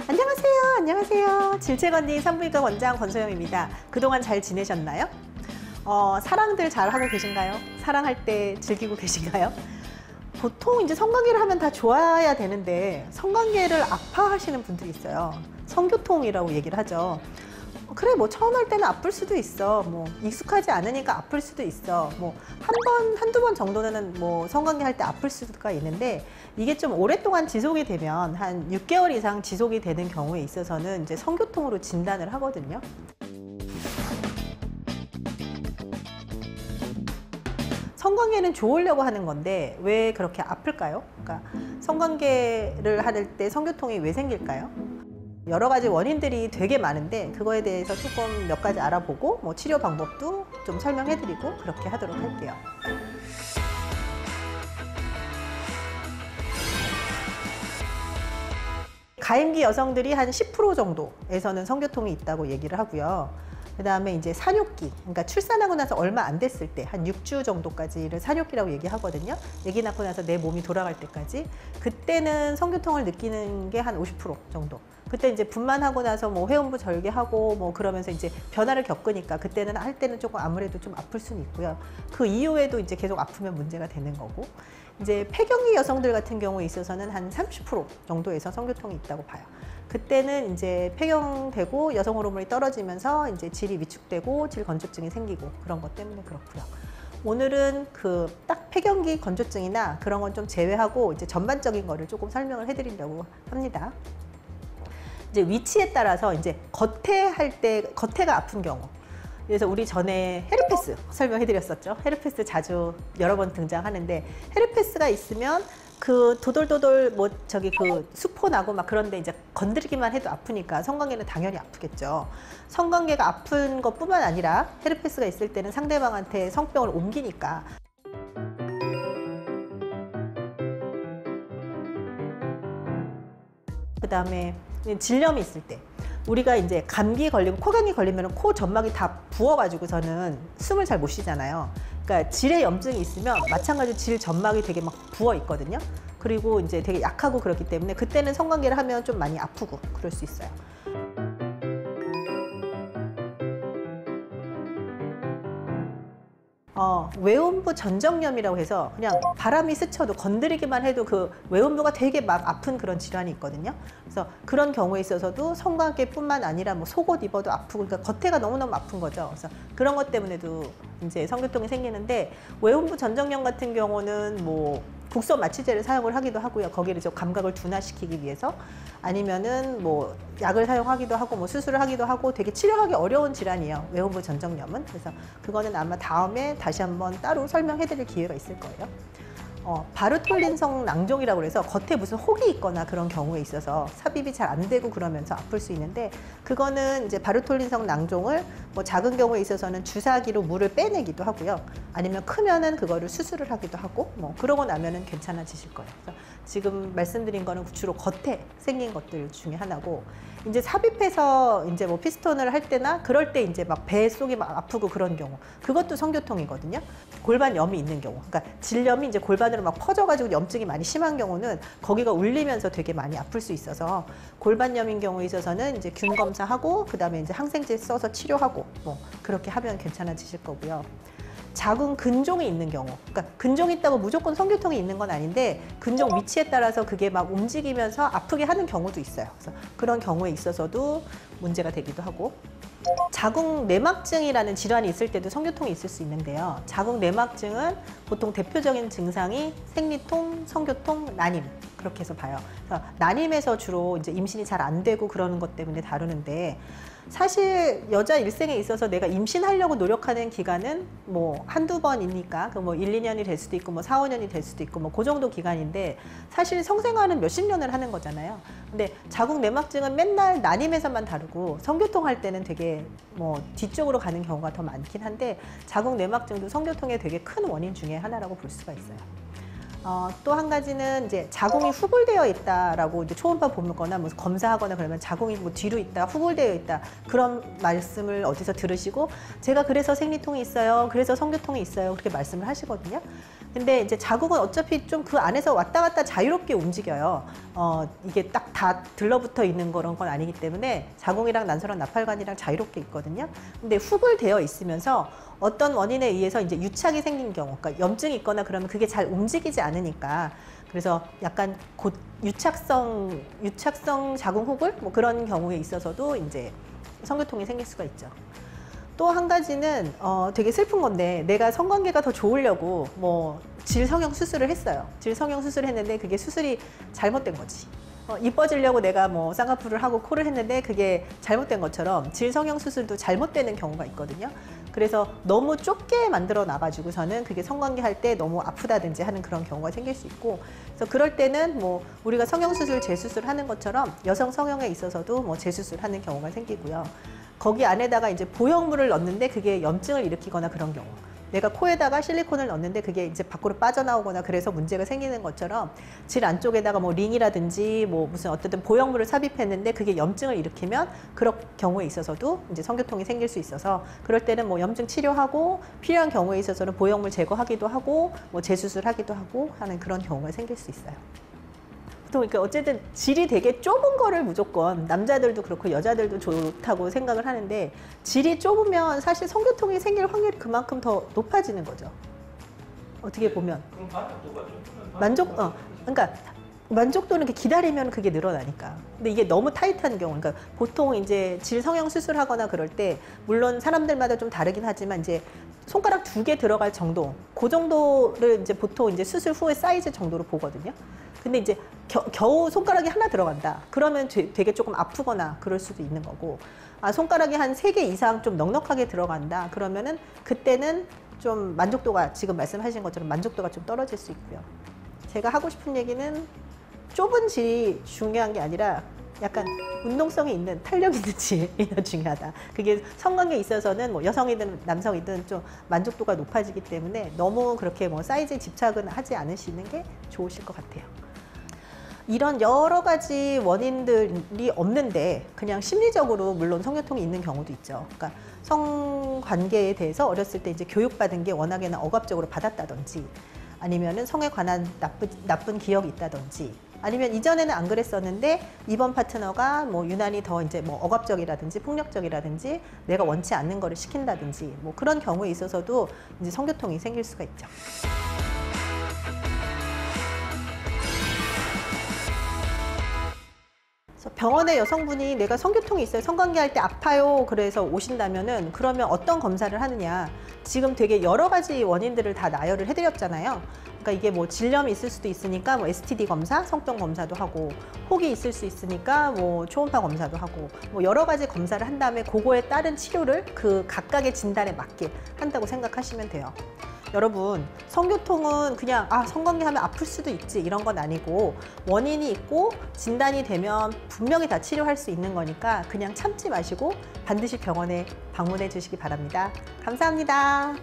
안녕하세요. 안녕하세요. 질책언니 산부인과 원장 권소영입니다. 그동안 잘 지내셨나요? 사랑들 잘 하고 계신가요? 사랑할 때 즐기고 계신가요? 보통 이제 성관계를 하면 다 좋아야 되는데 성관계를 아파하시는 분들이 있어요. 성교통이라고 얘기를 하죠. 그래, 뭐 처음 할 때는 아플 수도 있어. 뭐 익숙하지 않으니까 아플 수도 있어. 뭐 한두 번 정도는 뭐 성관계 할 때 아플 수가 있는데, 이게 좀 오랫동안 지속이 되면 한 6개월 이상 지속이 되는 경우에 있어서는 이제 성교통으로 진단을 하거든요. 성관계는 좋으려고 하는 건데 왜 그렇게 아플까요? 그러니까 성관계를 할 때 성교통이 왜 생길까요? 여러 가지 원인들이 되게 많은데 그거에 대해서 조금 몇 가지 알아보고 뭐 치료 방법도 좀 설명해드리고 그렇게 하도록 할게요. 가임기 여성들이 한 10% 정도에서는 성교통이 있다고 얘기를 하고요. 그 다음에 이제 산욕기, 그러니까 출산하고 나서 얼마 안 됐을 때 한 6주 정도까지를 산욕기라고 얘기하거든요. 아기 낳고 나서 내 몸이 돌아갈 때까지. 그때는 성교통을 느끼는 게 한 50% 정도. 그때 이제 분만하고 나서 뭐 회음부 절개하고 뭐 그러면서 이제 변화를 겪으니까 그때는 할 때는 조금 아무래도 좀 아플 수는 있고요. 그 이후에도 이제 계속 아프면 문제가 되는 거고. 이제 폐경기 여성들 같은 경우에 있어서는 한 30% 정도에서 성교통이 있다고 봐요. 그때는 이제 폐경되고 여성 호르몬이 떨어지면서 이제 질이 위축되고 질 건조증이 생기고 그런 것 때문에 그렇고요. 오늘은 그 딱 폐경기 건조증이나 그런 건 좀 제외하고 이제 전반적인 거를 조금 설명을 해드리려고 합니다. 이제 위치에 따라서 이제 겉에가 아픈 경우. 그래서 우리 전에 헤르페스 설명해드렸었죠. 헤르페스 자주 여러 번 등장하는데, 헤르페스가 있으면 그 도돌도돌 뭐 그 수포 나고 막 그런데 이제 건드리기만 해도 아프니까 성관계는 당연히 아프겠죠. 성관계가 아픈 것뿐만 아니라 헤르페스가 있을 때는 상대방한테 성병을 옮기니까. 그 다음에 질염이 있을 때, 우리가 이제 감기 걸리고 코감기 걸리면 코 점막이 다 부어가지고서는 숨을 잘 못 쉬잖아요. 그러니까 질의 염증이 있으면 마찬가지로 질 점막이 되게 막 부어 있거든요. 그리고 이제 되게 약하고 그렇기 때문에 그때는 성관계를 하면 좀 많이 아프고 그럴 수 있어요. 외음부 전정염이라고 해서 그냥 바람이 스쳐도 건드리기만 해도 그 외음부가 되게 막 아픈 그런 질환이 있거든요. 그래서 그런 경우에 있어서도 성관계뿐만 아니라 뭐 속옷 입어도 아프고, 그러니까 겉에가 너무너무 아픈 거죠. 그래서 그런 것 때문에도 이제 성교통이 생기는데, 외음부 전정염 같은 경우는 뭐 국소 마취제를 사용을 하기도 하고요. 거기를 좀 감각을 둔화시키기 위해서, 아니면은 뭐 약을 사용하기도 하고 뭐 수술을 하기도 하고 되게 치료하기 어려운 질환이에요, 외음부 전정염은. 그래서 그거는 아마 다음에 다시 한번 따로 설명해 드릴 기회가 있을 거예요. 바르톨린성 낭종이라고 해서 겉에 무슨 혹이 있거나 그런 경우에 있어서 삽입이 잘 안 되고 그러면서 아플 수 있는데, 그거는 이제 바르톨린성 낭종을 뭐 작은 경우에 있어서는 주사기로 물을 빼내기도 하고요. 아니면 크면은 그거를 수술을 하기도 하고 뭐 그러고 나면은 괜찮아지실 거예요. 그래서 지금 말씀드린 거는 주로 겉에 생긴 것들 중에 하나고, 이제 삽입해서 이제 뭐 피스톤을 할 때나 그럴 때 이제 막 배 속이 막 아프고 그런 경우, 그것도 성교통이거든요. 골반염이 있는 경우, 그러니까 질염이 이제 골반으로 막 퍼져가지고 염증이 많이 심한 경우는 거기가 울리면서 되게 많이 아플 수 있어서, 골반염인 경우에 있어서는 이제 균 검사하고 그 다음에 이제 항생제 써서 치료하고 뭐 그렇게 하면 괜찮아지실 거고요. 작은 근종이 있는 경우, 그러니까 근종이 있다고 무조건 성교통이 있는 건 아닌데 근종 위치에 따라서 그게 막 움직이면서 아프게 하는 경우도 있어요. 그래서 그런 경우에 있어서도 문제가 되기도 하고, 자궁 내막증이라는 질환이 있을 때도 성교통이 있을 수 있는데요. 자궁 내막증은 보통 대표적인 증상이 생리통, 성교통, 난임, 그렇게 해서 봐요. 그래서 난임에서 주로 이제 임신이 잘 안 되고 그러는 것 때문에 다루는데, 사실 여자 일생에 있어서 내가 임신하려고 노력하는 기간은 뭐 한두 번이니까 그 뭐 1, 2년이 될 수도 있고 뭐 4, 5년이 될 수도 있고 뭐 그 정도 기간인데, 사실 성생활은 몇십 년을 하는 거잖아요. 근데 자궁 내막증은 맨날 난임에서만 다루고 성교통 할 때는 되게 뭐 뒤쪽으로 가는 경우가 더 많긴 한데, 자궁 내막증도 성교통의 되게 큰 원인 중에 하나라고 볼 수가 있어요. 또 한 가지는 이제 자궁이 후굴되어 있다라고 이제 초음파 보거나 뭐 검사하거나 그러면 자궁이 뭐 뒤로 있다, 후굴되어 있다, 그런 말씀을 어디서 들으시고 제가 그래서 생리통이 있어요, 그래서 성교통이 있어요, 그렇게 말씀을 하시거든요. 근데 이제 자궁은 어차피 좀 그 안에서 왔다 갔다 자유롭게 움직여요. 이게 딱 다 들러붙어 있는 그런 건 아니기 때문에 자궁이랑 난소랑 나팔관이랑 자유롭게 있거든요. 근데 후불되어 있으면서 어떤 원인에 의해서 이제 유착이 생긴 경우, 그러니까 염증이 있거나 그러면 그게 잘 움직이지 않으니까, 그래서 약간 유착성 자궁 후불 뭐 그런 경우에 있어서도 이제 성교통이 생길 수가 있죠. 또 한 가지는 되게 슬픈 건데, 내가 성관계가 더 좋으려고 뭐 질성형 수술을 했어요. 질성형 수술을 했는데 그게 수술이 잘못된 거지. 이뻐지려고 내가 뭐 쌍꺼풀을 하고 코를 했는데 그게 잘못된 것처럼 질성형 수술도 잘못되는 경우가 있거든요. 그래서 너무 좁게 만들어 놔가지고서는 그게 성관계 할 때 너무 아프다든지 하는 그런 경우가 생길 수 있고, 그래서 그럴 때는 뭐 우리가 성형수술, 재수술 하는 것처럼 여성 성형에 있어서도 뭐 재수술 하는 경우가 생기고요. 거기 안에다가 이제 보형물을 넣는데 그게 염증을 일으키거나 그런 경우, 내가 코에다가 실리콘을 넣는데 그게 이제 밖으로 빠져나오거나 그래서 문제가 생기는 것처럼 질 안쪽에다가 뭐 링이라든지 뭐 무슨 어쨌든 보형물을 삽입했는데 그게 염증을 일으키면 그런 경우에 있어서도 이제 성교통이 생길 수 있어서, 그럴 때는 뭐 염증 치료하고 필요한 경우에 있어서는 보형물 제거하기도 하고 뭐 재수술하기도 하고 하는 그런 경우가 생길 수 있어요. 그러니까 어쨌든 질이 되게 좁은 거를 무조건 남자들도 그렇고 여자들도 좋다고 생각을 하는데, 질이 좁으면 사실 성교통이 생길 확률이 그만큼 더 높아지는 거죠. 어떻게 보면. 그럼 만족도가 좀 그러니까 만족도는 이렇게 기다리면 그게 늘어나니까. 근데 이게 너무 타이트한 경우, 그러니까 보통 이제 질 성형 수술하거나 그럴 때 물론 사람들마다 좀 다르긴 하지만 이제 손가락 2개 들어갈 정도, 그 정도를 이제 보통 이제 수술 후의 사이즈 정도로 보거든요. 근데 이제 겨우 손가락이 하나 들어간다. 그러면 되게 조금 아프거나 그럴 수도 있는 거고, 손가락이 한 3개 이상 좀 넉넉하게 들어간다. 그러면은 그때는 좀 만족도가, 지금 말씀하신 것처럼 만족도가 좀 떨어질 수 있고요. 제가 하고 싶은 얘기는 좁은 질이 중요한 게 아니라 약간 운동성이 있는, 탄력 있는 질이 더 중요하다. 그게 성관계에 있어서는 뭐 여성이든 남성이든 좀 만족도가 높아지기 때문에 너무 그렇게 뭐 사이즈에 집착은 하지 않으시는 게 좋으실 것 같아요. 이런 여러 가지 원인들이 없는데 그냥 심리적으로 물론 성교통이 있는 경우도 있죠. 그러니까 성관계에 대해서 어렸을 때 이제 교육받은 게 워낙에나 억압적으로 받았다든지, 아니면은 성에 관한 나쁜 기억이 있다든지, 아니면 이전에는 안 그랬었는데 이번 파트너가 뭐 유난히 더 이제 뭐 억압적이라든지 폭력적이라든지 내가 원치 않는 거를 시킨다든지 뭐 그런 경우에 있어서도 이제 성교통이 생길 수가 있죠. 병원에 여성분이 내가 성교통이 있어요, 성관계할 때 아파요, 그래서 오신다면은 그러면 어떤 검사를 하느냐, 지금 되게 여러 가지 원인들을 다 나열을 해드렸잖아요. 그러니까 이게 뭐 질염이 있을 수도 있으니까 뭐 STD 검사, 성병 검사도 하고, 혹이 있을 수 있으니까 뭐 초음파 검사도 하고, 뭐 여러 가지 검사를 한 다음에 그거에 따른 치료를 그 각각의 진단에 맞게 한다고 생각하시면 돼요. 여러분, 성교통은 그냥 성관계 하면 아플 수도 있지 이런 건 아니고, 원인이 있고 진단이 되면 분명히 다 치료할 수 있는 거니까 그냥 참지 마시고 반드시 병원에 방문해 주시기 바랍니다. 감사합니다.